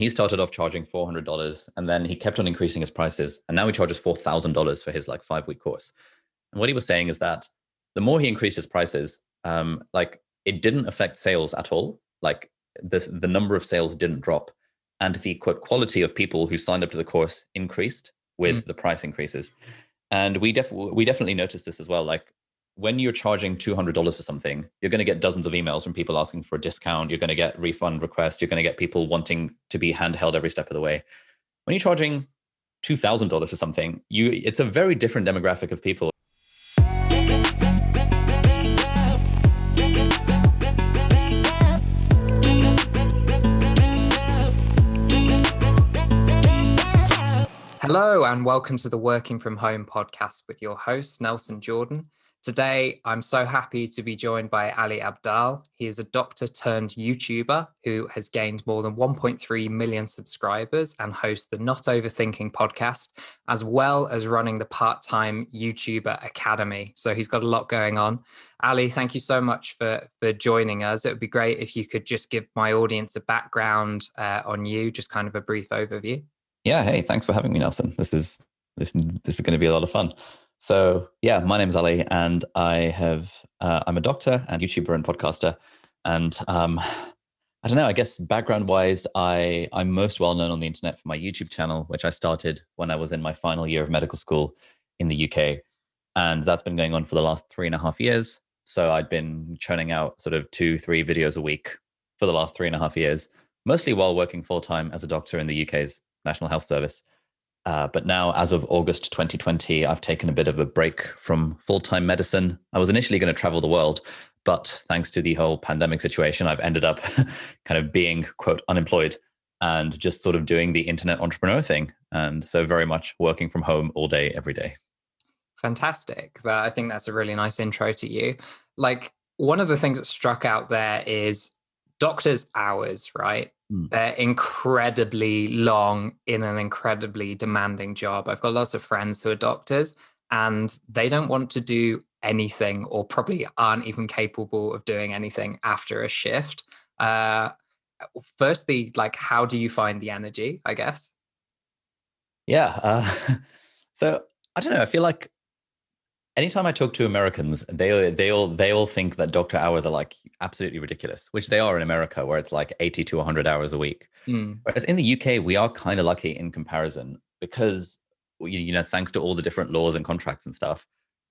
He started off charging $400, and then he kept on increasing his prices. And now he charges $4,000 for his like 5-week course. And what he was saying is that the more he increased his prices, like it didn't affect sales at all. Like the number of sales didn't drop. And the quote quality of people who signed up to the course increased with the price increases. And we definitely noticed this as well. Like when you're charging $200 for something, you're going to get dozens of emails from people asking for a discount. You're going to get refund requests. You're going to get people wanting to be handheld every step of the way. When you're charging $2,000 for something, it's a very different demographic of people. Hello and welcome to the Working From Home podcast with your host, Nelson Jordan. Today, I'm so happy to be joined by Ali Abdaal. He is a doctor turned YouTuber who has gained more than 1.3 million subscribers and hosts the Not Overthinking podcast, as well as running the part-time YouTuber Academy. So he's got a lot going on. Ali, thank you so much for joining us. It would be great if you could just give my audience a background on you, just kind of a brief overview. Yeah, hey, thanks for having me, Nelson. This is going to be a lot of fun. So yeah, my name is Ali, and I'm a doctor and YouTuber and podcaster. And I don't know, I guess background-wise, I'm most well known on the internet for my YouTube channel, which I started when I was in my final year of medical school in the UK, and that's been going on for the last 3.5 years. So I'd been churning out sort of 2-3 videos a week for the last 3.5 years, mostly while working full-time as a doctor in the UK's National Health Service. But now, as of August 2020, I've taken a bit of a break from full-time medicine. I was initially going to travel the world, but thanks to the whole pandemic situation, I've ended up kind of being, quote, unemployed and just sort of doing the internet entrepreneur thing. And so very much working from home all day, every day. Fantastic. I think that's a really nice intro to you. Like, one of the things that struck out there is doctors' hours, right? They're incredibly long in an incredibly demanding job. I've got lots of friends who are doctors and they don't want to do anything, or probably aren't even capable of doing anything after a shift. Firstly, like, how do you find the energy, I guess? Yeah. So I don't know. I feel like anytime I talk to Americans, they all think that doctor hours are like absolutely ridiculous, which they are in America, where it's like 80 to 100 hours a week. Whereas in the UK, we are kind of lucky in comparison because, thanks to all the different laws and contracts and stuff,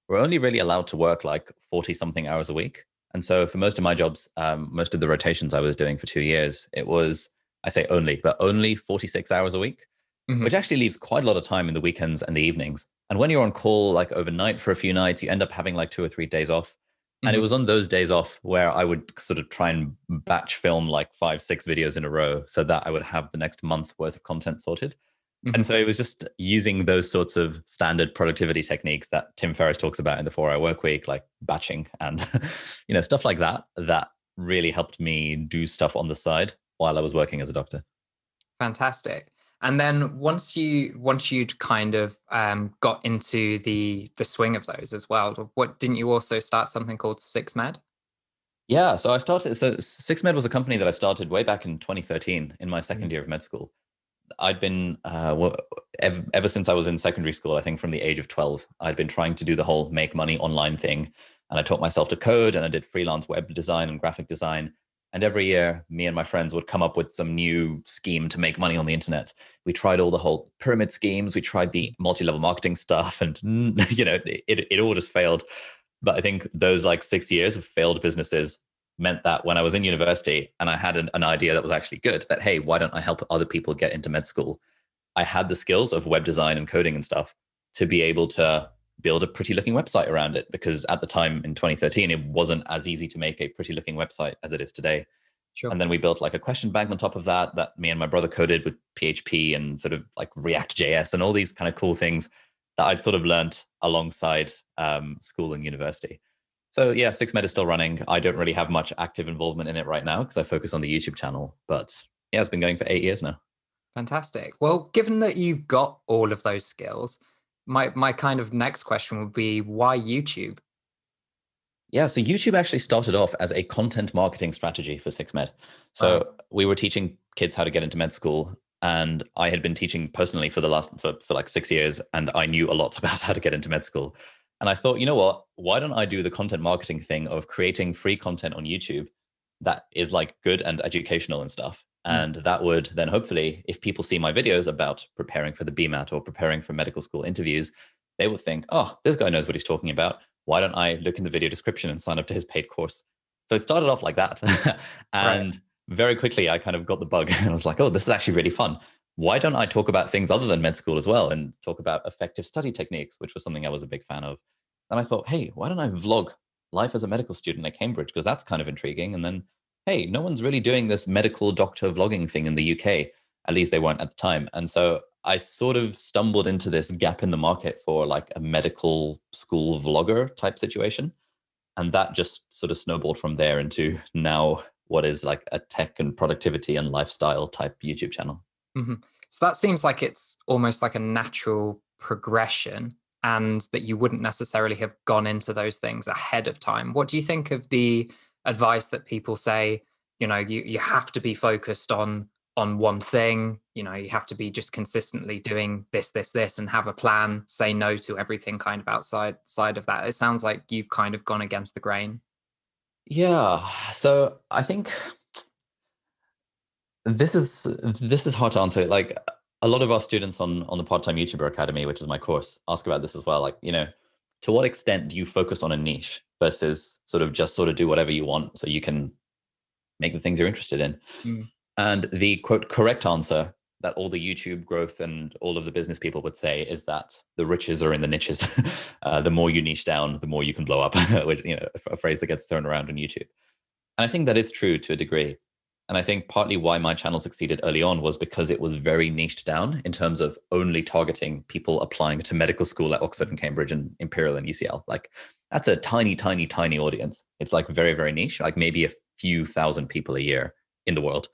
we're only really allowed to work like 40 something hours a week. And so for most of my jobs, most of the rotations I was doing for 2 years, it was, I say only 46 hours a week, which actually leaves quite a lot of time in the weekends and the evenings. And when you're on call like overnight for a few nights, you end up having like 2 or 3 days off. And it was on those days off where I would sort of try and batch film like 5-6 videos in a row so that I would have the next month worth of content sorted. And so it was just using those sorts of standard productivity techniques that Tim Ferriss talks about in the 4-Hour Workweek, like batching and stuff like that, that really helped me do stuff on the side while I was working as a doctor. Fantastic. And then once you'd kind of got into the swing of those as well, didn't you also start something called SixMed? Yeah, so SixMed was a company that I started way back in 2013 in my second year of med school. I'd been, ever since I was in secondary school, I think from the age of 12, I'd been trying to do the whole make money online thing. And I taught myself to code, and I did freelance web design and graphic design. And every year, me and my friends would come up with some new scheme to make money on the internet. We tried all the whole pyramid schemes. We tried the multi-level marketing stuff, and it all just failed. But I think those like 6 years of failed businesses meant that when I was in university and I had an idea that was actually good, that, hey, why don't I help other people get into med school? I had the skills of web design and coding and stuff to be able to build a pretty looking website around it, because at the time in 2013, it wasn't as easy to make a pretty looking website as it is today. Sure. And then we built like a question bank on top of that me and my brother coded with PHP and sort of like React.js and all these kind of cool things that I'd sort of learned alongside school and university. So yeah, SixMed is still running. I don't really have much active involvement in it right now because I focus on the YouTube channel, but yeah, it's been going for 8 years now. Fantastic. Well, given that you've got all of those skills, my kind of next question would be, why YouTube? Yeah, so YouTube actually started off as a content marketing strategy for 6med. Right. So we were teaching kids how to get into med school, and I had been teaching personally for like 6 years, and I knew a lot about how to get into med school. And I thought, you know what? Why don't I do the content marketing thing of creating free content on YouTube that is like good and educational and stuff? Mm. And that would then hopefully, if people see my videos about preparing for the BMAT or preparing for medical school interviews, they would think, oh, this guy knows what he's talking about. Why don't I look in the video description and sign up to his paid course? So it started off like that. Right. And very quickly, I kind of got the bug and I was like, oh, this is actually really fun. Why don't I talk about things other than med school as well and talk about effective study techniques, which was something I was a big fan of. And I thought, hey, why don't I vlog life as a medical student at Cambridge? Because that's kind of intriguing. And then, hey, no one's really doing this medical doctor vlogging thing in the UK. At least they weren't at the time. And so I sort of stumbled into this gap in the market for like a medical school vlogger type situation. And that just sort of snowballed from there into now what is like a tech and productivity and lifestyle type YouTube channel. Mm-hmm. So that seems like it's almost like a natural progression, and that you wouldn't necessarily have gone into those things ahead of time. What do you think of the advice that people say, you have to be focused on one thing, you have to be just consistently doing this, and have a plan, say no to everything kind of outside of that? It sounds like you've kind of gone against the grain. Yeah. So I think this is hard to answer. Like a lot of our students on the Part-Time YouTuber Academy, which is my course, ask about this as well. Like, to what extent do you focus on a niche versus sort of do whatever you want so you can make the things you're interested in? Mm. And the quote correct answer that all the YouTube growth and all of the business people would say is that the riches are in the niches. The more you niche down, the more you can blow up, which, a phrase that gets thrown around on YouTube. And I think that is true to a degree. And I think partly why my channel succeeded early on was because it was very niched down in terms of only targeting people applying to medical school at Oxford and Cambridge and Imperial and UCL. Like that's a tiny, tiny, tiny audience. It's like very, very niche, like maybe a few thousand people a year in the world.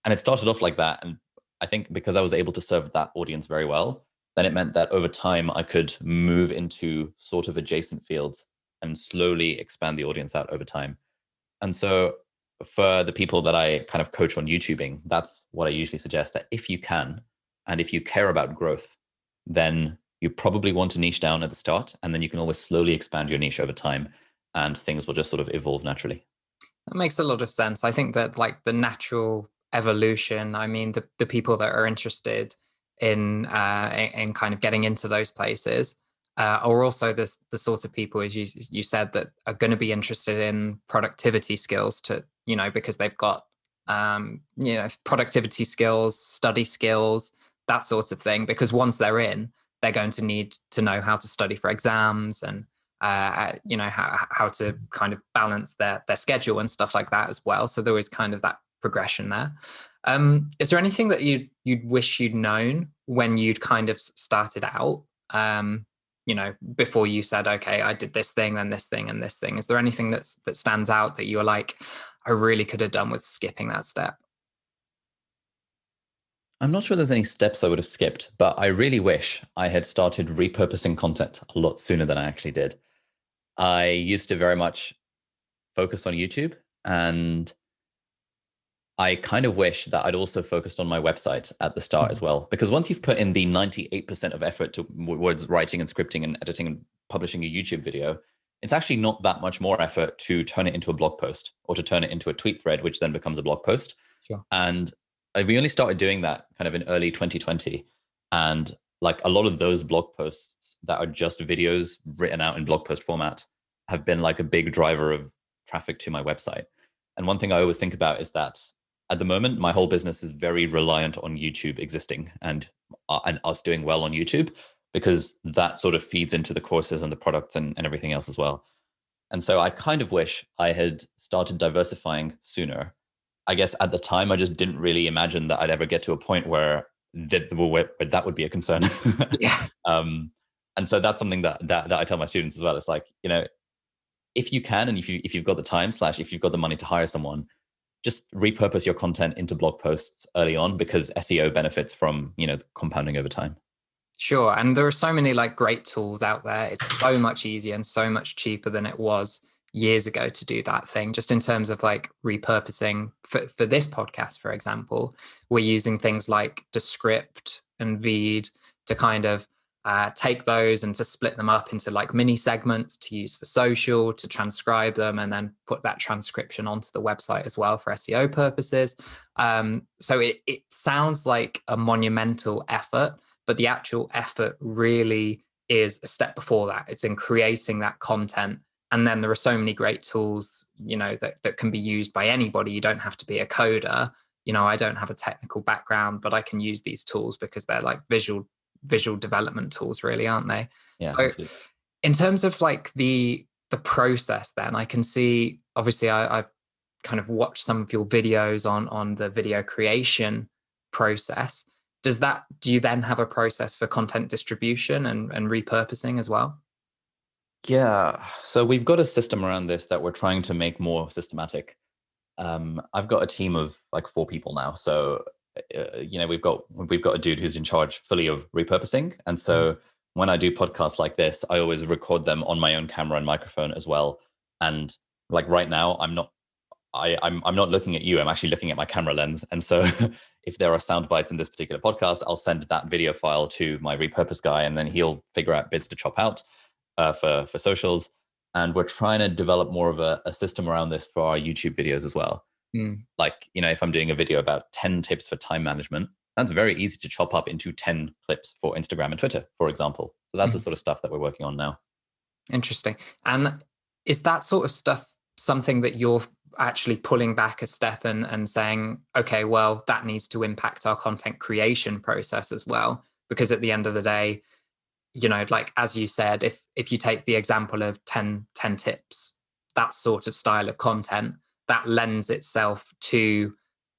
And it started off like that. And I think because I was able to serve that audience very well, then it meant that over time I could move into sort of adjacent fields and slowly expand the audience out over time. And so for the people that I kind of coach on YouTubing, that's what I usually suggest, that if you can, and if you care about growth, then you probably want to niche down at the start, and then you can always slowly expand your niche over time, and things will just sort of evolve naturally. That makes a lot of sense. I think that like the natural evolution, I mean, the people that are interested in kind of getting into those places are also the sort of people, as you said, that are going to be interested in productivity skills because they've got productivity skills, study skills, that sort of thing. Because once they're in, they're going to need to know how to study for exams and how to kind of balance their schedule and stuff like that as well. So there is kind of that progression there. Is there anything that you'd wish you'd known when you'd kind of started out? Before you said, okay, I did this thing, then this thing, and this thing. Is there anything that stands out that you're like, I really could have done with skipping that step? I'm not sure there's any steps I would have skipped, but I really wish I had started repurposing content a lot sooner than I actually did. I used to very much focus on YouTube, and I kind of wish that I'd also focused on my website at the start as well, because once you've put in the 98% of effort towards writing and scripting and editing and publishing a YouTube video, it's actually not that much more effort to turn it into a blog post or to turn it into a tweet thread, which then becomes a blog post. Sure. And we only started doing that kind of in early 2020. And like a lot of those blog posts that are just videos written out in blog post format have been like a big driver of traffic to my website. And one thing I always think about is that at the moment, my whole business is very reliant on YouTube existing and us doing well on YouTube, because that sort of feeds into the courses and the products and everything else as well. And so I kind of wish I had started diversifying sooner. I guess at the time, I just didn't really imagine that I'd ever get to a point where that would be a concern. Yeah. And so that's something that I tell my students as well. It's like, if you can, and if you've got the time / if you've got the money to hire someone, just repurpose your content into blog posts early on, because SEO benefits from, compounding over time. Sure. And there are so many like great tools out there. It's so much easier and so much cheaper than it was, years ago to do that thing, just in terms of like repurposing for this podcast, for example. We're using things like Descript and Veed to kind of take those and to split them up into like mini segments to use for social, to transcribe them, and then put that transcription onto the website as well for SEO purposes. So it sounds like a monumental effort, but the actual effort really is a step before that. It's in creating that content. And then there are so many great tools, that can be used by anybody. You don't have to be a coder. I don't have a technical background, but I can use these tools because they're like visual development tools, really, aren't they? Yeah. So Absolutely. in terms of like the process, then I can see, obviously I've kind of watched some of your videos on the video creation process. Do you then have a process for content distribution and repurposing as well? Yeah. So we've got a system around this that we're trying to make more systematic. I've got a team of like 4 people now. So, we've got a dude who's in charge fully of repurposing. And so when I do podcasts like this, I always record them on my own camera and microphone as well. And like right now, I'm not looking at you. I'm actually looking at my camera lens. And so if there are sound bites in this particular podcast, I'll send that video file to my repurpose guy, and then he'll figure out bits to chop out for socials. And we're trying to develop more of a system around this for our YouTube videos as well. Like, if I'm doing a video about 10 tips for time management, that's very easy to chop up into 10 clips for Instagram and Twitter, for example. So that's the sort of stuff that we're working on now. Interesting. And is that sort of stuff something that you're actually pulling back a step and saying, okay, well, that needs to impact our content creation process as well? Because at the end of the day, like as you said, if you take the example of 10 tips, that sort of style of content, that lends itself to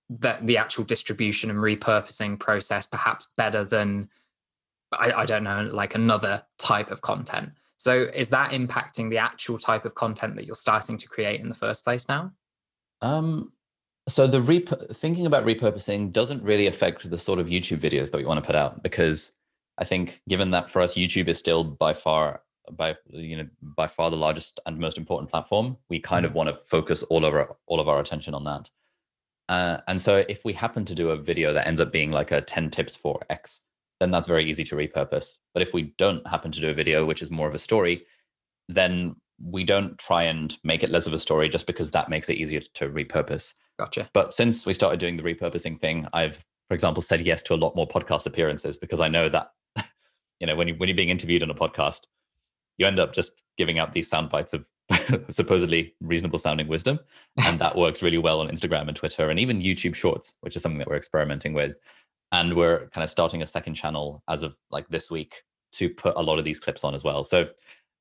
the actual distribution and repurposing process perhaps better than, I don't know, like another type of content. So is that impacting the actual type of content that you're starting to create in the first place now? So thinking about repurposing doesn't really affect the sort of YouTube videos that we want to put out, because I think, given that for us, YouTube is still by far the largest and most important platform, we kind of want to focus all of our attention on that. And so if we happen to do a video that ends up being like a 10 tips for X, then that's very easy to repurpose. But if we don't happen to do a video which is more of a story, then we don't try and make it less of a story just because that makes it easier to repurpose. Gotcha. But since we started doing the repurposing thing, I've, for example, said yes to a lot more podcast appearances, because I know that when you're being interviewed on a podcast, you end up just giving out these sound bites of supposedly reasonable sounding wisdom. And that works really well on Instagram and Twitter and even YouTube Shorts, which is something that we're experimenting with. And we're kind of starting a second channel as of like this week to put a lot of these clips on as well. So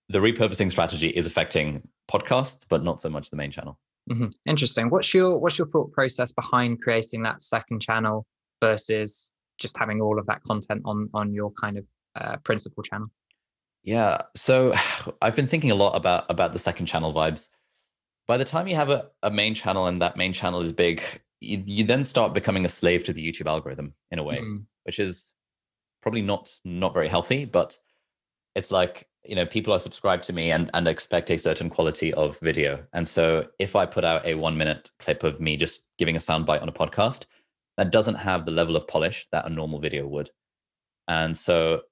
the repurposing strategy is affecting podcasts, but not so much the main channel. Interesting. What's your thought process behind creating that second channel versus just having all of that content on your kind of principal channel? Yeah. So I've been thinking a lot about the second channel vibes. By the time you have a main channel and that main channel is big, you then start becoming a slave to the YouTube algorithm in a way, which is probably not very healthy. But it's like, people are subscribed to me and expect a certain quality of video. And so if I put out a 1-minute clip of me just giving a soundbite on a podcast, that doesn't have the level of polish that a normal video would. And so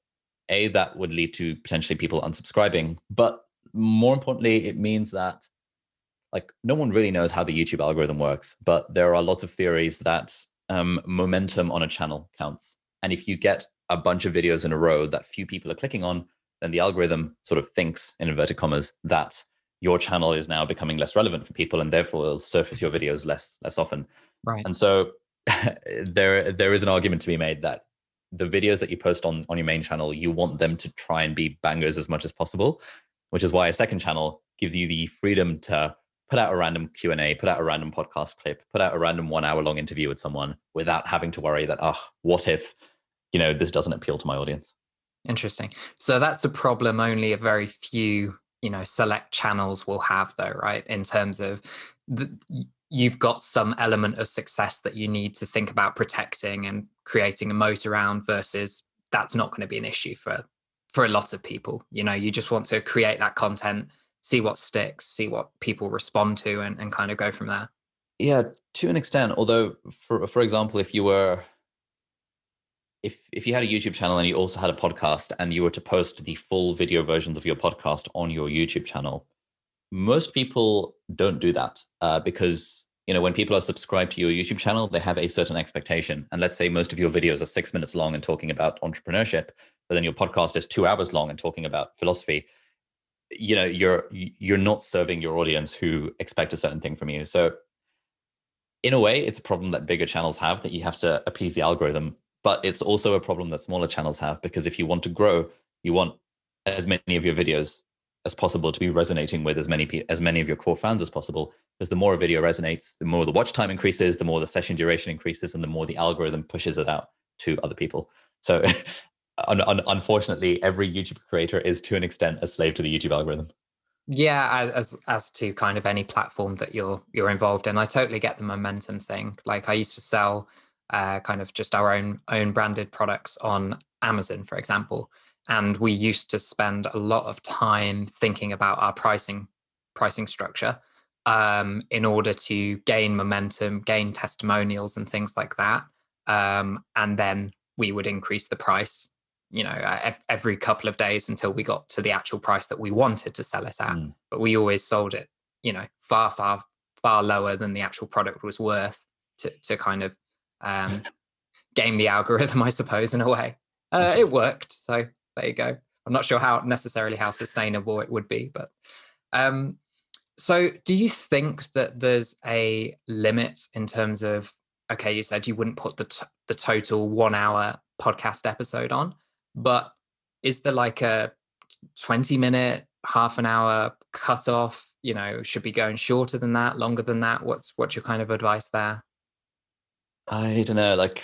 that would lead to potentially people unsubscribing. But more importantly, it means that like no one really knows how the YouTube algorithm works, but there are lots of theories that momentum on a channel counts. And if you get a bunch of videos in a row that few people are clicking on, then the algorithm sort of thinks, in inverted commas, that your channel is now becoming less relevant for people, and therefore it'll surface your videos less often. Right. And so there is an argument to be made that the videos that you post on your main channel, you want them to try and be bangers as much as possible, which is why a second channel gives you the freedom to put out a random Q&A, put out a random podcast clip, put out a random 1-hour-long interview with someone without having to worry that, what if, this doesn't appeal to my audience. Interesting. So that's a problem only a very few, select channels will have, though, right? In terms of you've got some element of success that you need to think about protecting and creating a moat around, versus that's not going to be an issue for a lot of people. You just want to create that content, see what sticks, see what people respond to, and kind of go from there? Yeah, to an extent. Although, for example, if you had a YouTube channel and you also had a podcast and you were to post the full video versions of your podcast on your YouTube channel, most people don't do that because when people are subscribed to your YouTube channel, they have a certain expectation. And let's say most of your videos are 6 minutes long and talking about entrepreneurship, but then your podcast is 2 hours long and talking about philosophy. You're not serving your audience who expect a certain thing from you. So in a way, it's a problem that bigger channels have, that you have to appease the algorithm. But it's also a problem that smaller channels have, because if you want to grow, you want as many of your videos as possible to be resonating with as many of your core fans as possible. Because the more a video resonates, the more the watch time increases, the more the session duration increases, and the more the algorithm pushes it out to other people. So unfortunately, every YouTube creator is to an extent a slave to the YouTube algorithm. Yeah, as to kind of any platform that you're involved in, I totally get the momentum thing. Like I used to sell kind of just our own branded products on Amazon, for example, and we used to spend a lot of time thinking about our pricing structure in order to gain momentum, gain testimonials, and things like that. And then we would increase the price every couple of days until we got to the actual price that we wanted to sell it at. But we always sold it, far, far, far lower than the actual product was worth to kind of game the algorithm, I suppose, in a way. It worked. So there you go. I'm not sure how sustainable it would be, but so do you think that there's a limit in terms of, okay, you said you wouldn't put the total 1 hour podcast episode on, but is there like a 20-minute, half an hour cutoff? Should be going shorter than that, longer than that? What's your kind of advice there? I don't know. Like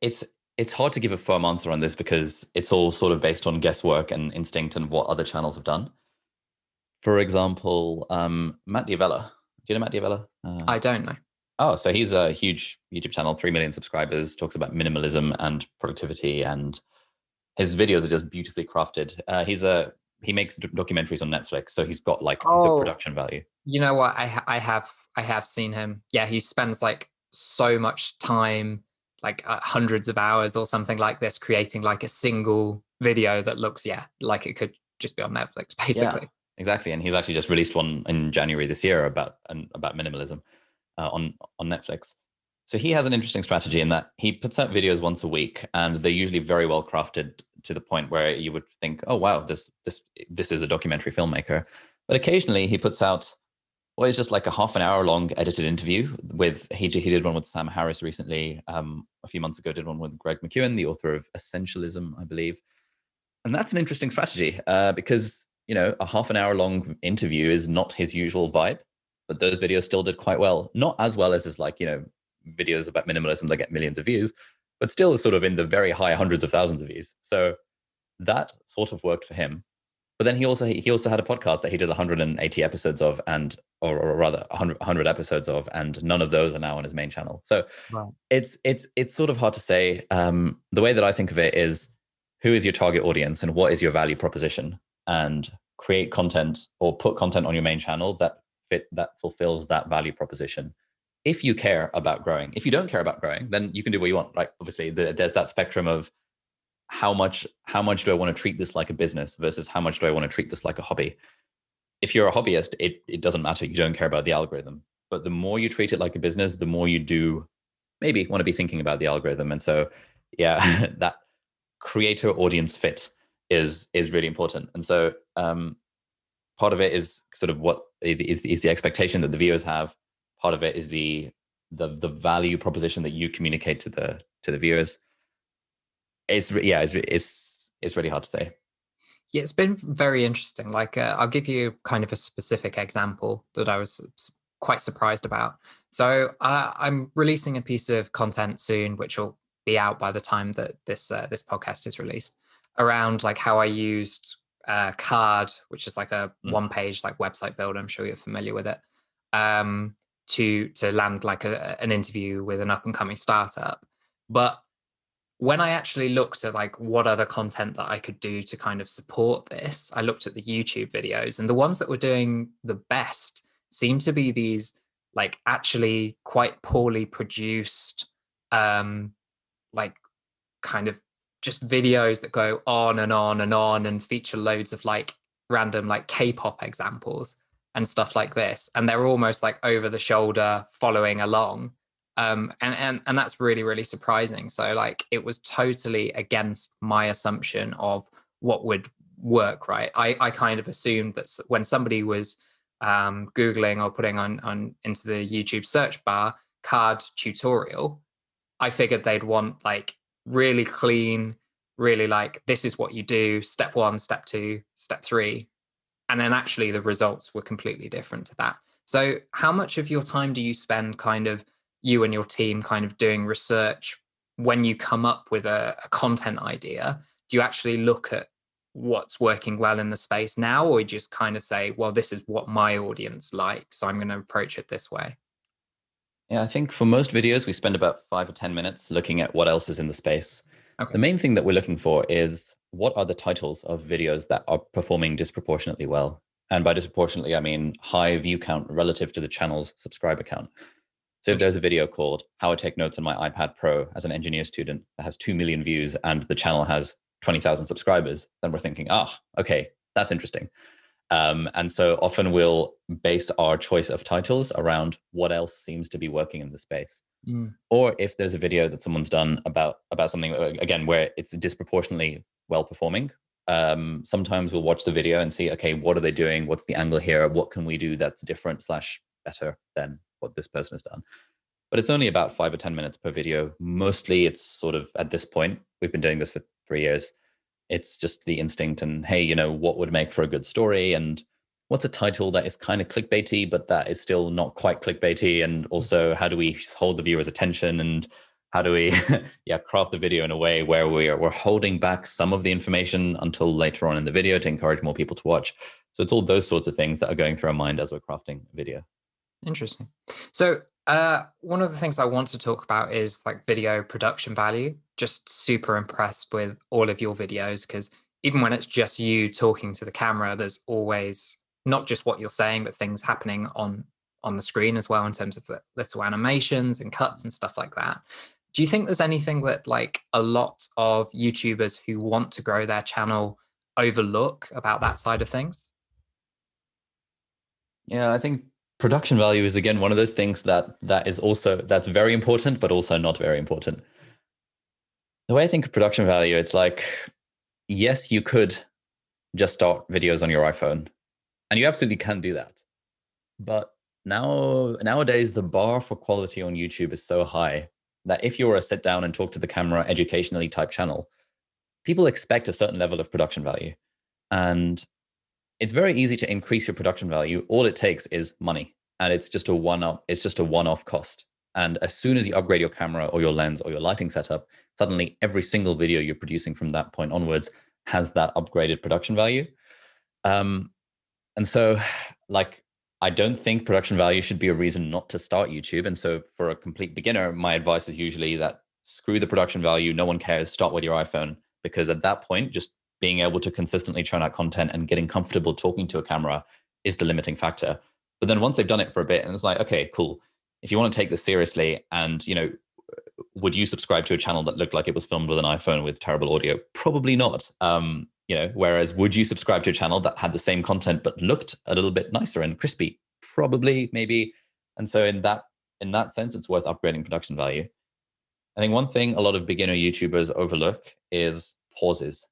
it's hard to give a firm answer on this because it's all sort of based on guesswork and instinct and what other channels have done. For example, Matt D'Avella. Do you know Matt D'Avella? I don't know. Oh, so he's a huge YouTube channel, 3 million subscribers, talks about minimalism and productivity, and his videos are just beautifully crafted. He makes documentaries on Netflix, so he's got like the production value. You know what? I have seen him. Yeah, he spends like so much time, like hundreds of hours or something like this, creating like a single video that looks, like it could just be on Netflix, basically. Yeah, exactly. And he's actually just released one in January this year about minimalism on Netflix. So he has an interesting strategy in that he puts out videos once a week, and they're usually very well crafted to the point where you would think, oh wow, this is a documentary filmmaker. But occasionally he puts out what is just like a half an hour long edited interview with he did one with Sam Harris recently. A few months ago, did one with Greg McKeown, the author of Essentialism, I believe. And that's an interesting strategy because a half an hour long interview is not his usual vibe, but those videos still did quite well. Not as well as like videos about minimalism that get millions of views, but still sort of in the very high hundreds of thousands of views. So that sort of worked for him. But then he also had a podcast that he did 180 episodes of, or rather 100 episodes of, and none of those are now on his main channel. So wow. It's sort of hard to say. The way that I think of it is, who is your target audience and what is your value proposition, and create content or put content on your main channel that fulfills that value proposition. If you care about growing. If you don't care about growing, then you can do what you want, right? Obviously, there's that spectrum of how much do I want to treat this like a business versus how much do I want to treat this like a hobby. If you're a hobbyist, it doesn't matter. You don't care about the algorithm. But the more you treat it like a business, the more you do maybe want to be thinking about the algorithm. And so, yeah, that creator audience fit is really important. And so part of it is sort of what is the expectation that the viewers have. Part of it is the value proposition that you communicate to the viewers. It's really hard to say. Yeah, it's been very interesting. Like I'll give you kind of a specific example that I was quite surprised about. So I'm releasing a piece of content soon, which will be out by the time that this podcast is released, around like how I used Card, which is like a one-page like website builder. I'm sure you're familiar with it. To land like an interview with an up-and-coming startup. But when I actually looked at like what other content that I could do to kind of support this, I looked at the YouTube videos, and the ones that were doing the best seemed to be these like actually quite poorly produced, um, like kind of just videos that go on and on and on and feature loads of like random like K-pop examples and stuff like this. And they're almost like over the shoulder following along. And that's really, really surprising. So like it was totally against my assumption of what would work, right? I kind of assumed that when somebody was Googling or putting on into the YouTube search bar card tutorial, I figured they'd want like really clean, really like, this is what you do, step 1, step 2, step 3. And then actually the results were completely different to that. So how much of your time do you spend kind of, you and your team kind of doing research when you come up with a content idea? Do you actually look at what's working well in the space now, or you just kind of say, well, this is what my audience likes, so I'm going to approach it this way? Yeah, I think for most videos, we spend about 5 or 10 minutes looking at what else is in the space. Okay. The main thing that we're looking for is what are the titles of videos that are performing disproportionately well? And by disproportionately, I mean high view count relative to the channel's subscriber count. So if there's a video called How I Take Notes on My iPad Pro as an engineer student that has 2 million views and the channel has 20,000 subscribers, then we're thinking, okay, that's interesting. And so often we'll base our choice of titles around what else seems to be working in the space. Or if there's a video that someone's done about something, again, where it's disproportionately well performing, sometimes we'll watch the video and see, okay, what are they doing? What's the angle here? What can we do that's different / better than what this person has done? But it's only about 5 or 10 minutes per video. Mostly it's sort of, at this point, we've been doing this for 3 years. It's just the instinct and, hey, what would make for a good story? And what's a title that is kind of clickbaity, but that is still not quite clickbaity? And also, how do we hold the viewer's attention? And how do we craft the video in a way where we're holding back some of the information until later on in the video to encourage more people to watch? So it's all those sorts of things that are going through our mind as we're crafting a video. Interesting. So one of the things I want to talk about is like video production value. Just super impressed with all of your videos, because even when it's just you talking to the camera, there's always not just what you're saying, but things happening on the screen as well in terms of the little animations and cuts and stuff like that. Do you think there's anything that like a lot of YouTubers who want to grow their channel overlook about that side of things? Yeah, I think production value is, again, one of those things that's very important, but also not very important. The way I think of production value, it's like, yes, you could just start videos on your iPhone, and you absolutely can do that. But nowadays, the bar for quality on YouTube is so high that if you're a sit down and talk to the camera educationally type channel, people expect a certain level of production value. And it's very easy to increase your production value. All it takes is money, and it's just a one-off cost. And as soon as you upgrade your camera or your lens or your lighting setup, suddenly every single video you're producing from that point onwards has that upgraded production value. And so, like, I don't think production value should be a reason not to start YouTube. And so for a complete beginner, my advice is usually that screw the production value. No one cares. Start with your iPhone, because at that point, just being able to consistently churn out content and getting comfortable talking to a camera is the limiting factor. But then once they've done it for a bit, and it's like, okay, cool. If you want to take this seriously, and would you subscribe to a channel that looked like it was filmed with an iPhone with terrible audio? Probably not. Whereas would you subscribe to a channel that had the same content but looked a little bit nicer and crispy? Probably, maybe. And so in that sense, it's worth upgrading production value. I think one thing a lot of beginner YouTubers overlook is pauses.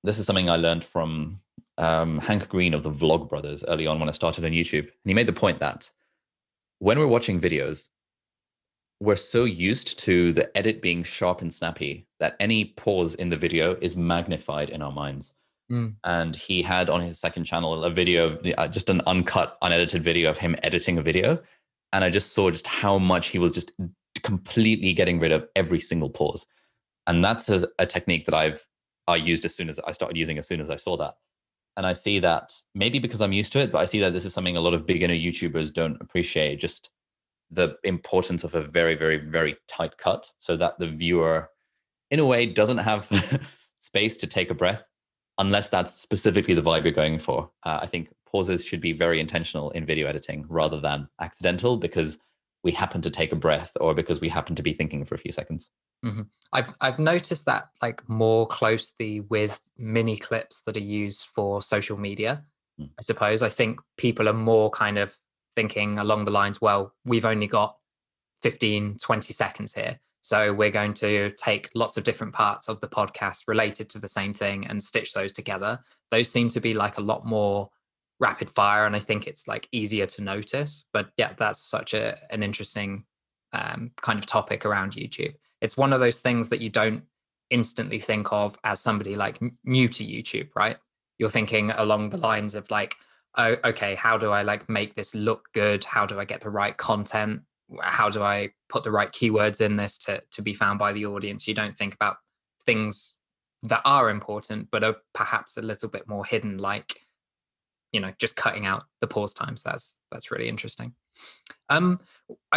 This is something I learned from Hank Green of the Vlog Brothers early on when I started on YouTube. And he made the point that when we're watching videos, we're so used to the edit being sharp and snappy that any pause in the video is magnified in our minds. And he had on his second channel a video of just an uncut, unedited video of him editing a video. And I just saw just how much he was just completely getting rid of every single pause. And that's a technique that I used as soon as I saw that. And I see that maybe because I'm used to it, but I see that this is something a lot of beginner YouTubers don't appreciate, just the importance of a very, very, very tight cut so that the viewer in a way, doesn't have space to take a breath unless that's specifically the vibe you're going for. I think pauses should be very intentional in video editing rather than accidental because we happen to take a breath or because we happen to be thinking for a few seconds. Mm-hmm. I've noticed that like more closely with mini clips that are used for social media. I suppose I think people are more kind of thinking along the lines, well, we've only got 15, 20 seconds here. So we're going to take lots of different parts of the podcast related to the same thing and stitch those together. Those seem to be like a lot more rapid fire. And I think it's like easier to notice. But yeah, that's such an interesting kind of topic around YouTube. It's one of those things that you don't instantly think of as somebody like new to YouTube, right? You're thinking along the lines of like, oh, okay, how do I like make this look good? How do I get the right content? How do I put the right keywords in this to be found by the audience? You don't think about things that are important, but are perhaps a little bit more hidden, like, just cutting out the pause times. That's really interesting. I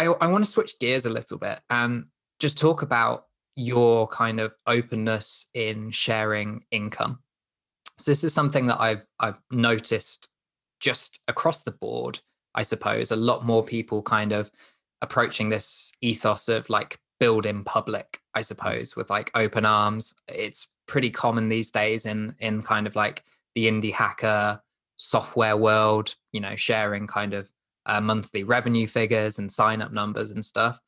want to switch gears a little bit and just talk about your kind of openness in sharing income. So this is something that I've noticed just across the board, I suppose. A lot more people kind of approaching this ethos of like build in public, I suppose, with like open arms. It's pretty common these days in kind of like the indie hacker software world, sharing kind of monthly revenue figures and sign up numbers and stuff.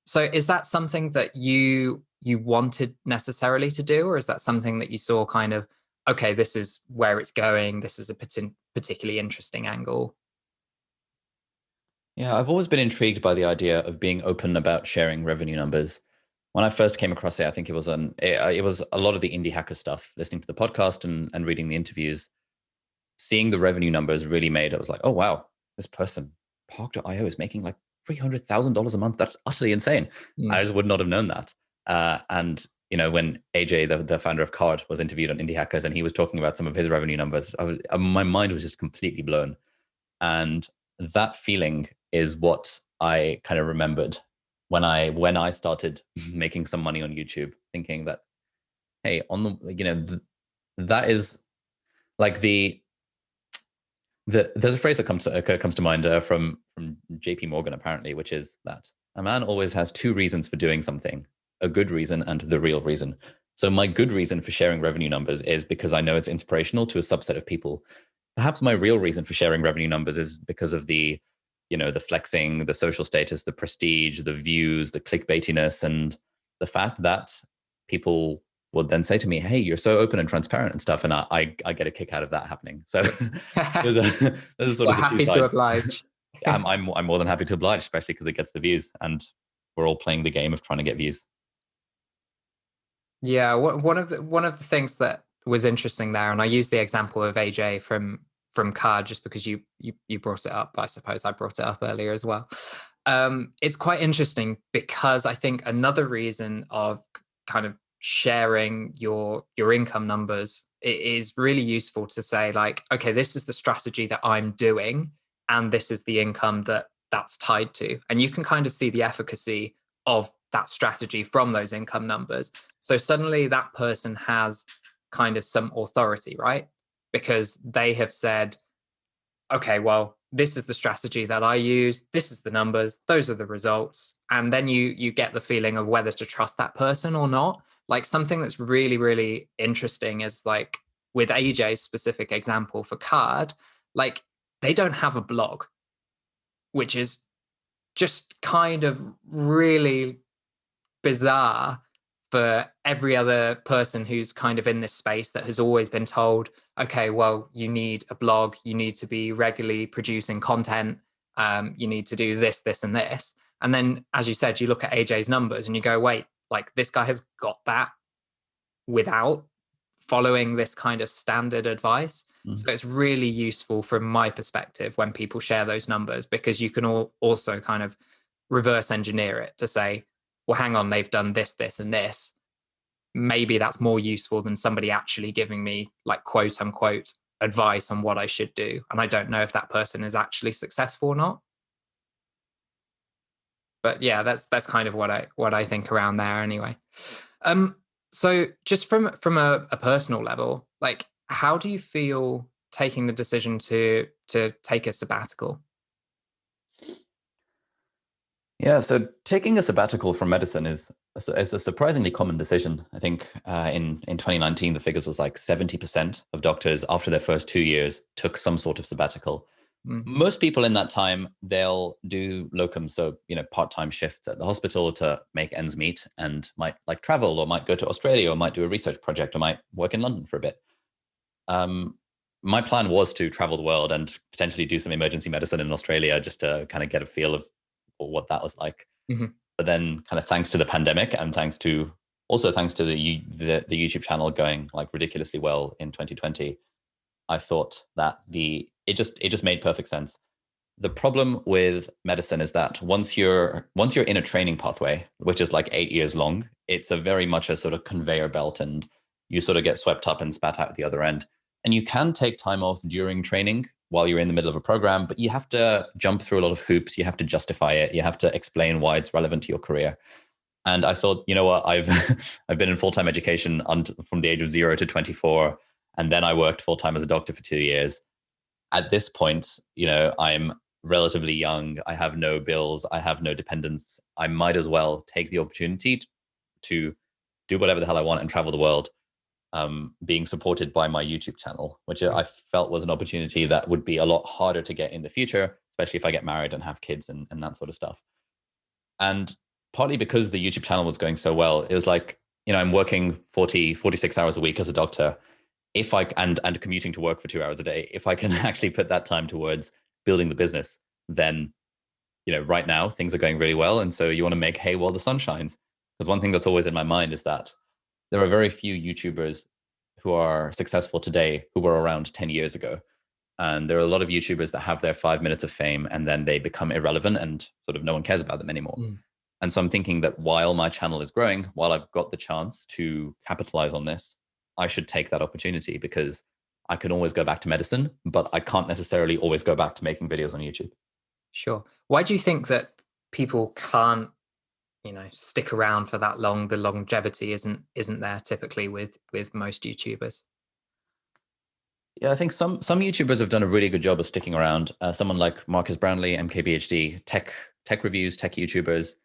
So is that something that you wanted necessarily to do, or is that something that you saw kind of, okay, this is where it's going, this is a particularly interesting angle? Yeah, I've always been intrigued by the idea of being open about sharing revenue numbers. When I first came across it, I think it was a lot of the indie hacker stuff, listening to the podcast and reading the interviews, seeing the revenue numbers really made, I was like, oh, wow, this person, Park.io, is making like $300,000 a month. That's utterly insane. I just would not have known that. And when AJ, the founder of Card, was interviewed on Indie Hackers and he was talking about some of his revenue numbers, my mind was just completely blown. And that feeling is what I kind of remembered when I started making some money on YouTube, thinking that, hey, on the, that is like there's a phrase that comes to mind from JP Morgan, apparently, which is that a man always has two reasons for doing something: a good reason and the real reason. So my good reason for sharing revenue numbers is because I know it's inspirational to a subset of people. Perhaps my real reason for sharing revenue numbers is because of the flexing, the social status, the prestige, the views, the clickbaitiness, and the fact that people would then say to me, hey, you're so open and transparent and stuff. And I get a kick out of that happening. So there's a sort We're of the happy two sides. to oblige. I'm more than happy to oblige, especially because it gets the views and we're all playing the game of trying to get views. Yeah, one of the things that was interesting there, and I use the example of AJ from Card just because you brought it up. I suppose I brought it up earlier as well. It's quite interesting because I think another reason of kind of sharing your income numbers, it is really useful to say like, okay, this is the strategy that I'm doing, and this is the income that's tied to, and you can kind of see the efficacy of that strategy from those income numbers. So suddenly that person has kind of some authority, right? Because they have said, okay, well, this is the strategy that I use. This is the numbers. Those are the results. And then you get the feeling of whether to trust that person or not. Like something that's really, really interesting is like with AJ's specific example for Card, like they don't have a blog, which is just kind of really bizarre for every other person who's kind of in this space that has always been told, okay, well, you need a blog, you need to be regularly producing content, you need to do this, this, and this. And then, as you said, you look at AJ's numbers and you go, wait, like this guy has got that without following this kind of standard advice. So it's really useful from my perspective when people share those numbers, because you can also kind of reverse engineer it to say, well, hang on, they've done this, this, and this. Maybe that's more useful than somebody actually giving me like quote unquote advice on what I should do. And I don't know if that person is actually successful or not. But yeah, that's kind of what I think around there anyway. So just from a personal level, like how do you feel taking the decision to take a sabbatical? Yeah, so taking a sabbatical from medicine is a surprisingly common decision. I think in 2019, the figures was like 70% of doctors after their first 2 years took some sort of sabbatical. Mm, Most people in that time, they'll do locum, so part-time shifts at the hospital to make ends meet, and might like travel or might go to Australia or might do a research project or might work in London for a bit. Um, my plan was to travel the world and potentially do some emergency medicine in Australia just to kind of get a feel of what that was like. mhm. But then, kind of thanks to the pandemic and thanks to the YouTube channel going like ridiculously well in 2020, I thought that it just made perfect sense. The problem with medicine is that once you're in a training pathway, which is like 8 years long, it's a very much a sort of conveyor belt, and you sort of get swept up and spat out at the other end. And you can take time off during training while you're in the middle of a program, but you have to jump through a lot of hoops. You have to justify it. You have to explain why it's relevant to your career. And I thought, you know what, I've I've been in full-time education from the age of 0 to 24, and then I worked full-time as a doctor for 2 years. At this point, I'm relatively young. I have no bills. I have no dependents. I might as well take the opportunity to do whatever the hell I want and travel the world, being supported by my YouTube channel, which I felt was an opportunity that would be a lot harder to get in the future, especially if I get married and have kids and that sort of stuff. And partly because the YouTube channel was going so well, it was like, I'm working 46 hours a week as a doctor. If I and commuting to work for 2 hours a day, if I can actually put that time towards building the business, then right now things are going really well. And so you want to make hay while the sun shines. Because one thing that's always in my mind is that there are very few YouTubers who are successful today who were around 10 years ago. And there are a lot of YouTubers that have their 5 minutes of fame and then they become irrelevant and sort of no one cares about them anymore. Mm. And so I'm thinking that while my channel is growing, while I've got the chance to capitalize on this, I should take that opportunity, because I can always go back to medicine, but I can't necessarily always go back to making videos on YouTube. Sure. Why do you think that people can't, stick around for that long? The longevity isn't there typically with most YouTubers. Yeah, I think some YouTubers have done a really good job of sticking around. Someone like Marcus Brownlee, MKBHD, tech reviews, tech YouTubers.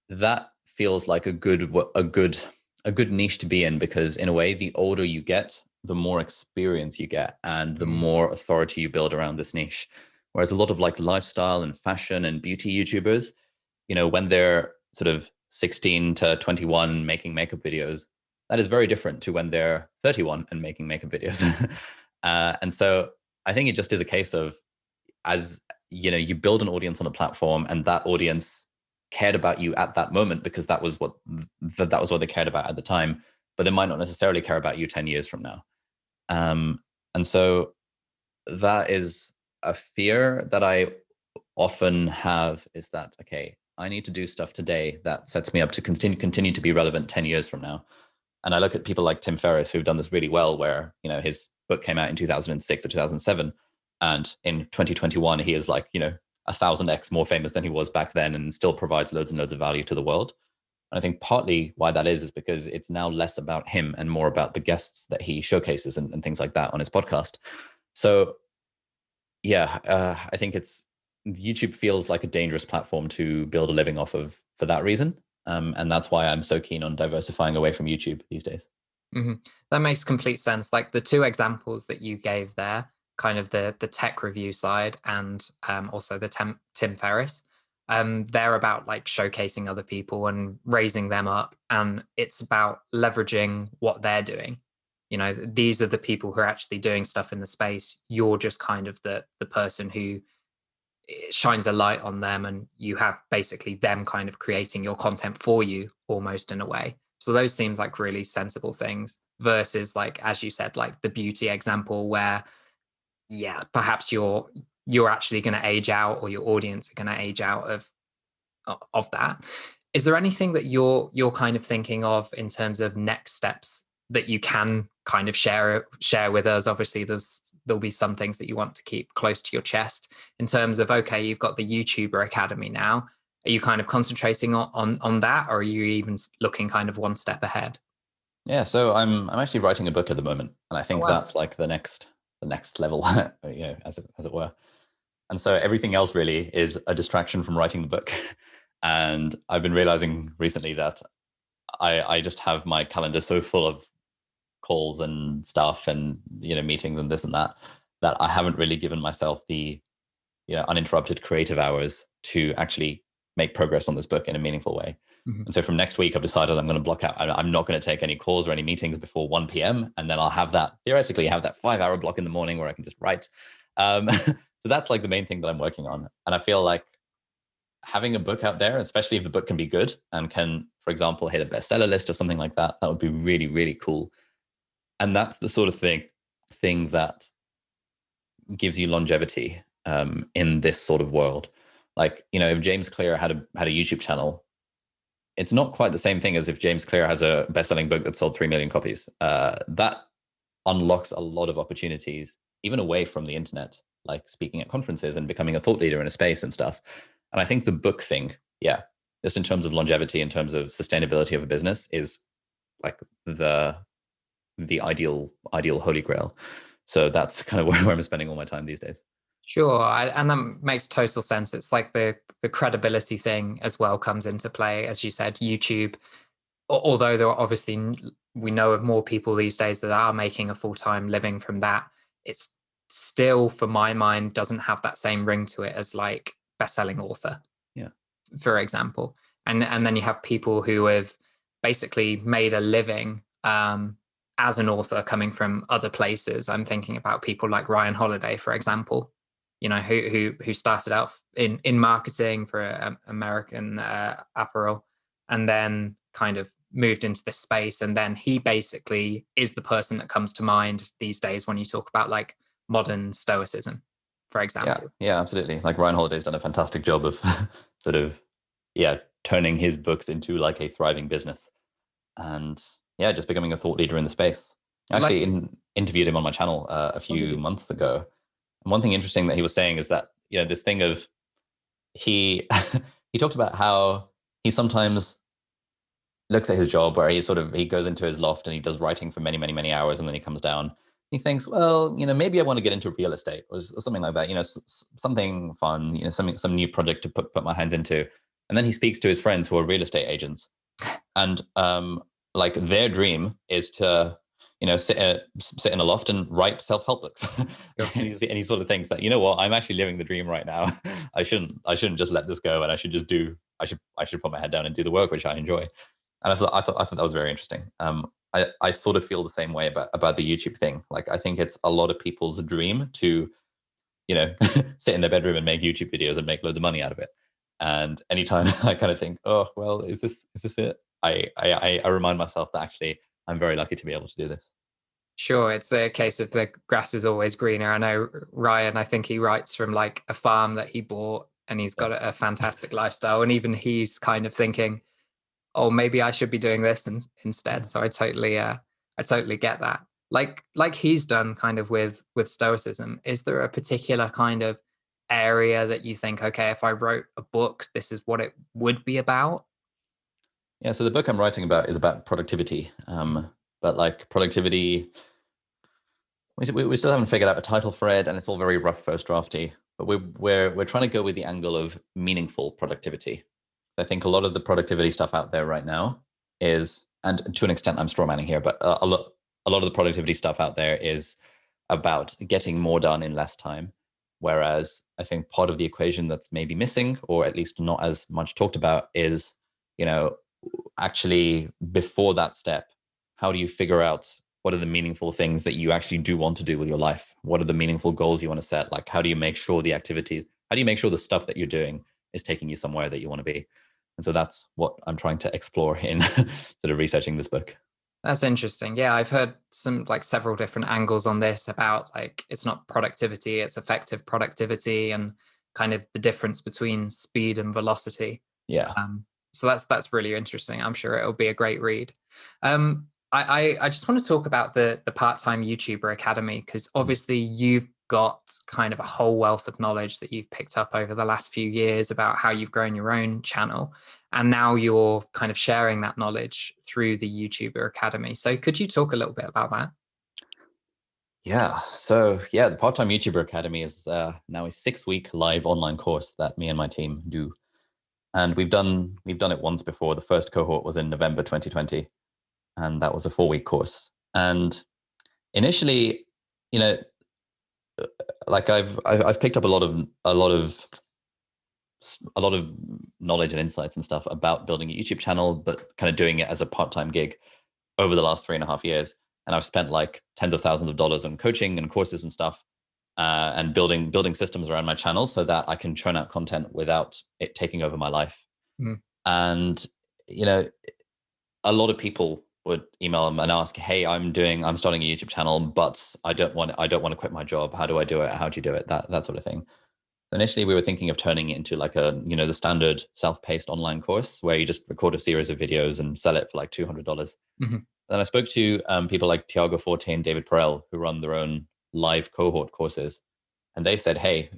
That feels like a good niche to be in, because in a way, the older you get, the more experience you get and the Mm. more authority you build around this niche. Whereas a lot of like lifestyle and fashion and beauty YouTubers, when they're sort of 16 to 21 making makeup videos, that is very different to when they're 31 and making makeup videos. And so I think it just is a case of, as you build an audience on a platform, and that audience cared about you at that moment because that was what they cared about at the time, but they might not necessarily care about you 10 years from now. And so that is a fear that I often have, is that, okay, I need to do stuff today that sets me up to continue to be relevant 10 years from now. And I look at people like Tim Ferriss, who've done this really well, where, his book came out in 2006 or 2007. And in 2021, he is like, 1,000x more famous than he was back then, and still provides loads and loads of value to the world. And I think partly why that is because it's now less about him and more about the guests that he showcases and things like that on his podcast. So yeah, I think YouTube feels like a dangerous platform to build a living off of for that reason. And that's why I'm so keen on diversifying away from YouTube these days. Hmm. That makes complete sense. Like the two examples that you gave there, kind of the tech review side and also the Tim Ferriss, they're about like showcasing other people and raising them up, and it's about leveraging what they're doing. These are the people who are actually doing stuff in the space. You're just kind of the person who shines a light on them, and you have basically them kind of creating your content for you almost in a way. So those seems like really sensible things, versus like, as you said, like the beauty example where, yeah, perhaps you're actually going to age out, or your audience are going to age out of that. Is there anything that you're kind of thinking of in terms of next steps that you can kind of share with us? Obviously, there'll be some things that you want to keep close to your chest in terms of, okay, you've got the YouTuber Academy now. Are you kind of concentrating on that, or are you even looking kind of one step ahead? Yeah, so I'm actually writing a book at the moment, and I Oh, think wow. that's like the next level, as it were. And so everything else really is a distraction from writing the book. And I've been realizing recently that I just have my calendar so full of calls and stuff and meetings and this and that that I haven't really given myself the uninterrupted creative hours to actually make progress on this book in a meaningful way. Mhm. And so from next week, I've decided I'm going to block out. I'm not going to take any calls or any meetings before 1 p.m. And then I'll theoretically have that 5 hour block in the morning where I can just write. So that's like the main thing that I'm working on. And I feel like having a book out there, especially if the book can be good and can, for example, hit a bestseller list or something like that, that would be really, really cool. And that's the sort of thing that gives you longevity in this sort of world. Like, if James Clear had a YouTube channel, it's not quite the same thing as if James Clear has a best-selling book that sold 3 million copies. That unlocks a lot of opportunities, even away from the internet, like speaking at conferences and becoming a thought leader in a space and stuff. And I think the book thing, yeah, just in terms of longevity, in terms of sustainability of a business, is like the ideal holy grail. So that's kind of where I'm spending all my time these days. Sure, and that makes total sense. It's like the credibility thing as well comes into play, as you said. YouTube, although there are obviously we know of more people these days that are making a full-time living from that, it's still, for my mind, doesn't have that same ring to it as like best-selling author, Yeah. for example. And then you have people who have basically made a living as an author coming from other places. I'm thinking about people like Ryan Holiday, for example, who started out in marketing for American apparel, and then kind of moved into this space. And then he basically is the person that comes to mind these days when you talk about like modern stoicism, for Yeah, example. yeah, absolutely. Like Ryan Holiday's done a fantastic job of sort of, yeah, turning his books into like a thriving business, and yeah, just becoming a thought leader in the space. I Like, actually interviewed him on my channel a what did few he? months ago. And one thing interesting that he was saying is that this thing of he he talked about how he sometimes looks at his job where he goes into his loft and he does writing for many, many, many hours, and then he comes down. He thinks, well, maybe I want to get into real estate or something like that. Something fun. Some new project to put my hands into. And then he speaks to his friends who are real estate agents, and like their dream is to sit in a loft and write self-help books. Sure. And he sort of thinks that, what, I'm actually living the dream right now. I shouldn't just let this go, and I should put my head down and do the work which I enjoy. And I thought that was very interesting. I sort of feel the same way about the YouTube thing. Like, I think it's a lot of people's dream to sit in their bedroom and make YouTube videos and make loads of money out of it. And anytime I kind of think, oh well, is this it? I remind myself that actually I'm very lucky to be able to do this. Sure, it's a case of the grass is always greener. I know Ryan, I think he writes from like a farm that he bought, and he's Yeah. got a fantastic lifestyle. And even he's kind of thinking, oh, maybe I should be doing this instead. Yeah. So I totally get that. Like he's done kind of with stoicism. Is there a particular kind of area that you think, okay, if I wrote a book, this is what it would be about? Yeah. So the book I'm writing about is about productivity. But like productivity, we still haven't figured out a title for it, and it's all very rough first drafty. But we're trying to go with the angle of meaningful productivity. I think a lot of the productivity stuff out there right now is, and to an extent, I'm straw manning here, but a lot of the productivity stuff out there is about getting more done in less time. Whereas I think part of the equation that's maybe missing, or at least not as much talked about, is, you know, actually before that step, how do you figure out what are the meaningful things that you actually do want to do with your life? What are the meaningful goals you want to set? Like, how do you make sure the stuff that you're doing is taking you somewhere that you want to be? And so that's what I'm trying to explore in sort of researching this book. That's interesting. Yeah, I've heard some like several different angles on this about like it's not productivity, it's effective productivity, and kind of the difference between speed and velocity. Yeah. So that's really interesting. I'm sure it'll be a great read. I just want to talk about the part-time YouTuber Academy, because obviously you've got kind of a whole wealth of knowledge that you've picked up over the last few years about how you've grown your own channel. And now you're kind of sharing that knowledge through the YouTuber Academy. So could you talk a little bit about that? Yeah. So yeah, the Part-Time YouTuber Academy is now a 6-week live online course that me and my team do. And we've done it once before. The first cohort was in November 2020, and that was a 4-week course. And initially, you know, like I've picked up a lot of knowledge and insights and stuff about building a YouTube channel, but kind of doing it as a part-time gig over the last 3.5 years. And I've spent like tens of thousands of dollars on coaching and courses and stuff, and building systems around my channel so that I can churn out content without it taking over my life. Mm. And you know, a lot of people would email them and ask, "Hey, I'm starting a YouTube channel, but I don't want to quit my job. How do I do it? How do you do it?" That sort of thing. Initially, we were thinking of turning it into like the standard self-paced online course where you just record a series of videos and sell it for like $200. Mm-hmm. Then I spoke to people like Tiago Forte and David Perel, who run their own live cohort courses. And they said, "Hey,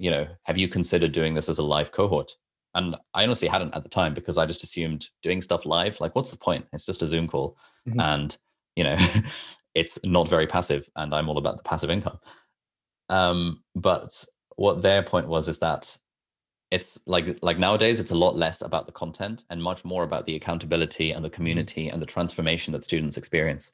have you considered doing this as a live cohort?" And I honestly hadn't at the time, because I just assumed doing stuff live, like, what's the point? It's just a Zoom call. Mm-hmm. And, it's not very passive, and I'm all about the passive income. But what their point was is that it's like nowadays, it's a lot less about the content and much more about the accountability and the community and the transformation that students experience.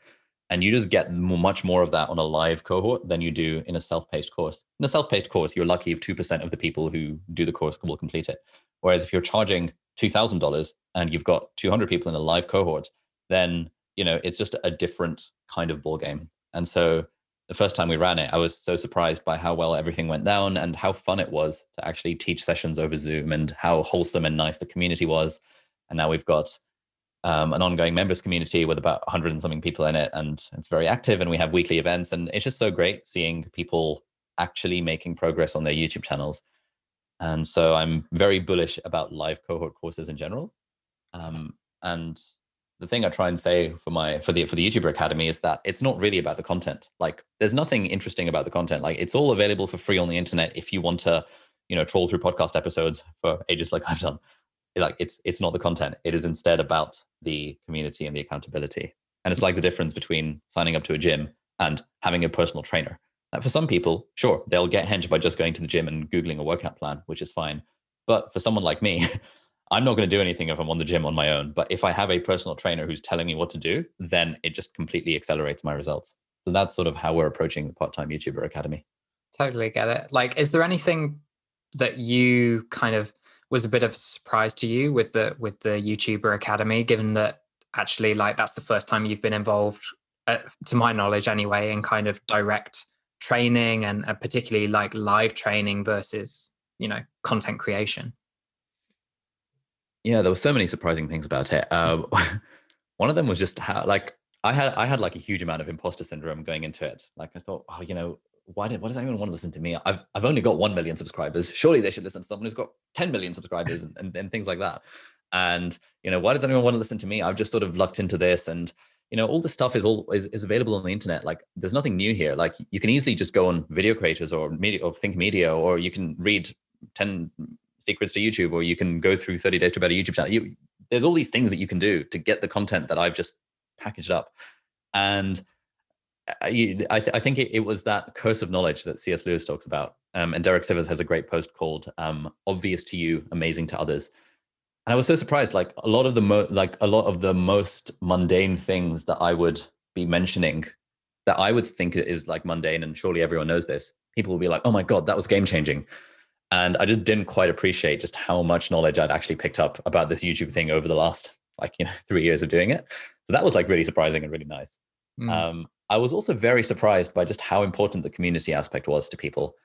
And you just get much more of that on a live cohort than you do in a self-paced course. In a self-paced course, you're lucky if 2% of the people who do the course will complete it. Whereas if you're charging $2,000 and you've got 200 people in a live cohort, then, it's just a different kind of ball game. And so the first time we ran it, I was so surprised by how well everything went down and how fun it was to actually teach sessions over Zoom, and how wholesome and nice the community was. And now we've got an ongoing members community with about 100 and something people in it, and it's very active, and we have weekly events, and it's just so great seeing people actually making progress on their YouTube channels. And so I'm very bullish about live cohort courses in general. And the thing I try and say for the YouTuber Academy is that it's not really about the content. Like, there's nothing interesting about the content. Like, it's all available for free on the internet if you want to, troll through podcast episodes for ages like I've done. Like, it's not the content. It is instead about the community and the accountability. And it's like the difference between signing up to a gym and having a personal trainer. For some people, sure, they'll get henge by just going to the gym and Googling a workout plan, which is fine. But for someone like me, I'm not going to do anything if I'm on the gym on my own. But if I have a personal trainer who's telling me what to do, then it just completely accelerates my results. So that's sort of how we're approaching the Part-Time YouTuber Academy. Totally get it. Like, is there anything that you kind of was a bit of a surprise to you with the YouTuber Academy, given that actually, like, that's the first time you've been involved, to my knowledge anyway, in kind of direct training and particularly like live training versus, content creation? Yeah, there were so many surprising things about it. One of them was just how, like, I had like a huge amount of imposter syndrome going into it. Like, I thought, why does anyone want to listen to me? I've only got 1 million subscribers. Surely they should listen to someone who's got 10 million subscribers and things like that. And, why does anyone want to listen to me? I've just sort of lucked into this, and, all this stuff is available on the internet. Like, there's nothing new here. Like, you can easily just go on Video Creators or Media or Think Media, or you can read 10 secrets to YouTube, or you can go through 30 days to a better YouTube channel. There's all these things that you can do to get the content that I've just packaged up. And I think it was that curse of knowledge that C.S. Lewis talks about. And Derek Sivers has a great post called "Obvious to You, Amazing to Others." And I was so surprised. Like, a lot of the most mundane things that I would be mentioning, that I would think is like mundane, and surely everyone knows this, people will be like, "Oh my God, that was game changing." And I just didn't quite appreciate just how much knowledge I'd actually picked up about this YouTube thing over the last 3 years of doing it. So that was like really surprising and really nice. I was also very surprised by just how important the community aspect was to people.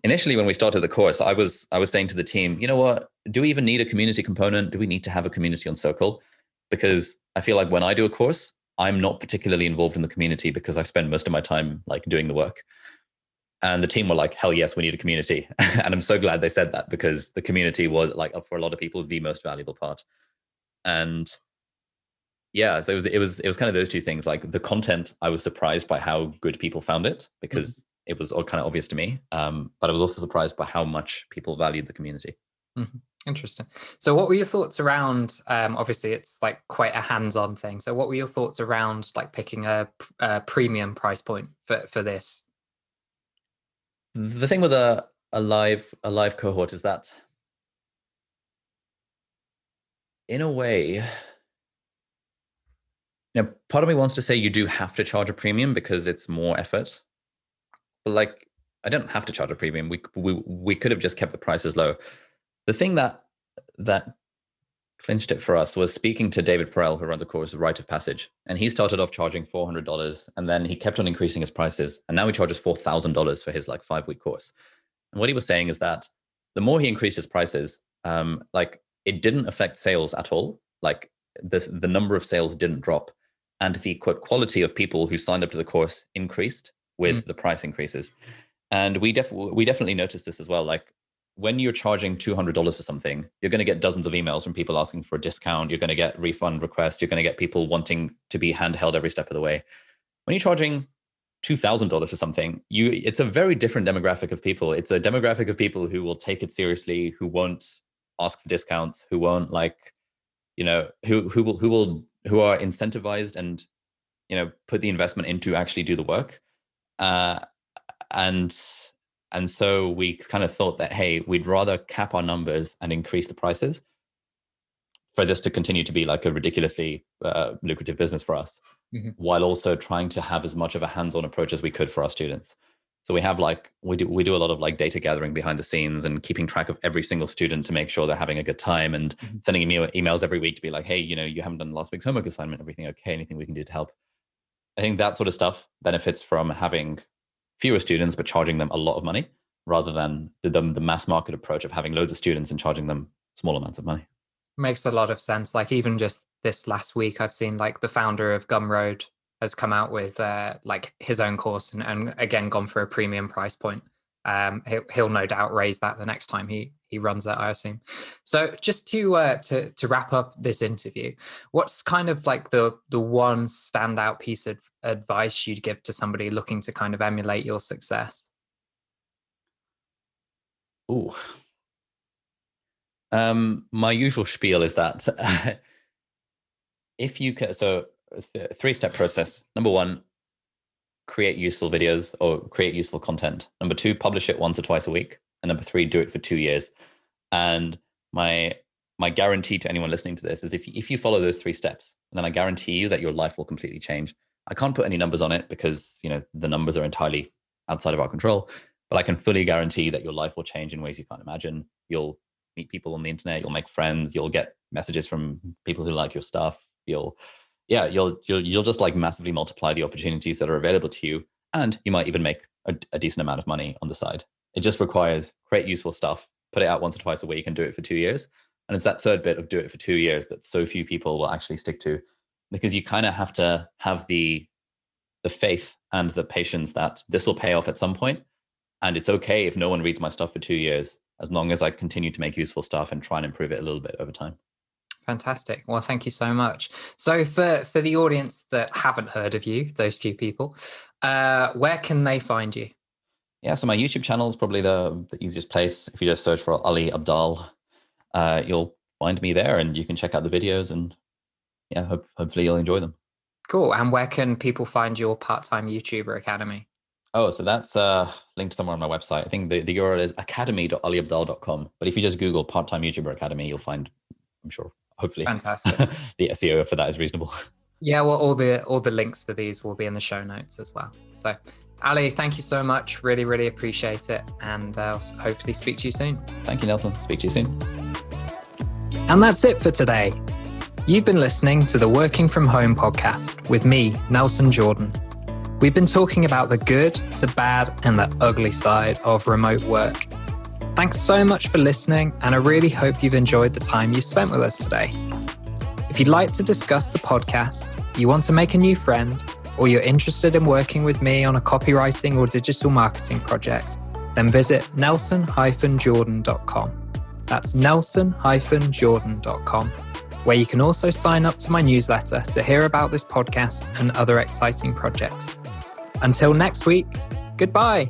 Initially, when we started the course, I was saying to the team, you know what, do we even need a community component? Do we need to have a community on Circle? Because I feel like when I do a course, I'm not particularly involved in the community because I spend most of my time like doing the work. And the team were like, hell yes, we need a community. And I'm so glad they said that, because the community was, like, for a lot of people, the most valuable part. And yeah, so it was kind of those two things. Like, the content, I was surprised by how good people found it, because it was all kind of obvious to me. But I was also surprised by how much people valued the community. Mm-hmm. Interesting. So what were your thoughts around, obviously it's like quite a hands-on thing. So what were your thoughts around like picking a premium price point for this? The thing with a live cohort is that, in a way, part of me wants to say you do have to charge a premium because it's more effort. But like, I don't have to charge a premium. We could have just kept the prices low. The thing that clinched it for us was speaking to David Perel, who runs a course, Rite of Passage. And he started off charging $400, and then he kept on increasing his prices. And now he charges $4,000 for his like 5-week course. And what he was saying is that the more he increased his prices, like it didn't affect sales at all. Like the number of sales didn't drop. And the quote quality of people who signed up to the course increased with the price increases. And we definitely noticed this as well. Like when you're charging $200 for something, you're going to get dozens of emails from people asking for a discount. You're going to get refund requests. You're going to get people wanting to be handheld every step of the way. When you're charging $2,000 for something, it's a very different demographic of people. It's a demographic of people who will take it seriously, who won't ask for discounts, who won't who are incentivized and, put the investment in to actually do the work. And so we kind of thought that, hey, we'd rather cap our numbers and increase the prices for this to continue to be like a ridiculously lucrative business for us, while also trying to have as much of a hands-on approach as we could for our students. So we have we do a lot of like data gathering behind the scenes and keeping track of every single student to make sure they're having a good time, and sending emails every week to be like, hey, you haven't done last week's homework assignment, everything okay? Anything we can do to help? I think that sort of stuff benefits from having fewer students but charging them a lot of money, rather than the mass market approach of having loads of students and charging them small amounts of money. Makes a lot of sense. Like even just this last week, I've seen like the founder of Gumroad has come out with like his own course and again gone for a premium price point. He'll no doubt raise that the next time he runs that, I assume. So just to wrap up this interview, what's kind of like the one standout piece of advice you'd give to somebody looking to kind of emulate your success? Ooh. My usual spiel is that if you can, so 3-step process. Number 1, create useful videos or create useful content. Number 2, publish it once or twice a week. And number 3, do it for 2 years. And my guarantee to anyone listening to this is if you follow those 3 steps, then I guarantee you that your life will completely change. I can't put any numbers on it because, the numbers are entirely outside of our control, but I can fully guarantee that your life will change in ways you can't imagine. You'll meet people on the internet, you'll make friends, you'll get messages from people who like your stuff. You'll just like massively multiply the opportunities that are available to you. And you might even make a decent amount of money on the side. It just requires create useful stuff, put it out once or twice a week and do it for 2 years. And it's that third bit of do it for 2 years that so few people will actually stick to, because you kind of have to have the faith and the patience that this will pay off at some point. And it's okay if no one reads my stuff for 2 years, as long as I continue to make useful stuff and try and improve it a little bit over time. Fantastic. Well, thank you so much. So for the audience that haven't heard of you, those few people, where can they find you? Yeah, so my YouTube channel is probably the easiest place. If you just search for Ali Abdaal, you'll find me there and you can check out the videos, and yeah, hopefully you'll enjoy them. Cool. And where can people find your part-time YouTuber Academy? Oh, so that's linked somewhere on my website. I think the URL is academy.aliabdaal.com. But if you just Google part-time YouTuber Academy, you'll find, I'm sure, hopefully, fantastic. The SEO for that is reasonable. Yeah, well, all the links for these will be in the show notes as well. So Ali, thank you so much. Really, really appreciate it. And hopefully speak to you soon. Thank you, Nelson. Speak to you soon. And that's it for today. You've been listening to the Working From Home podcast with me, Nelson Jordan. We've been talking about the good, the bad, and the ugly side of remote work. Thanks so much for listening, and I really hope you've enjoyed the time you've spent with us today. If you'd like to discuss the podcast, you want to make a new friend, or you're interested in working with me on a copywriting or digital marketing project, then visit nelson-jordan.com. That's nelson-jordan.com, where you can also sign up to my newsletter to hear about this podcast and other exciting projects. Until next week, goodbye.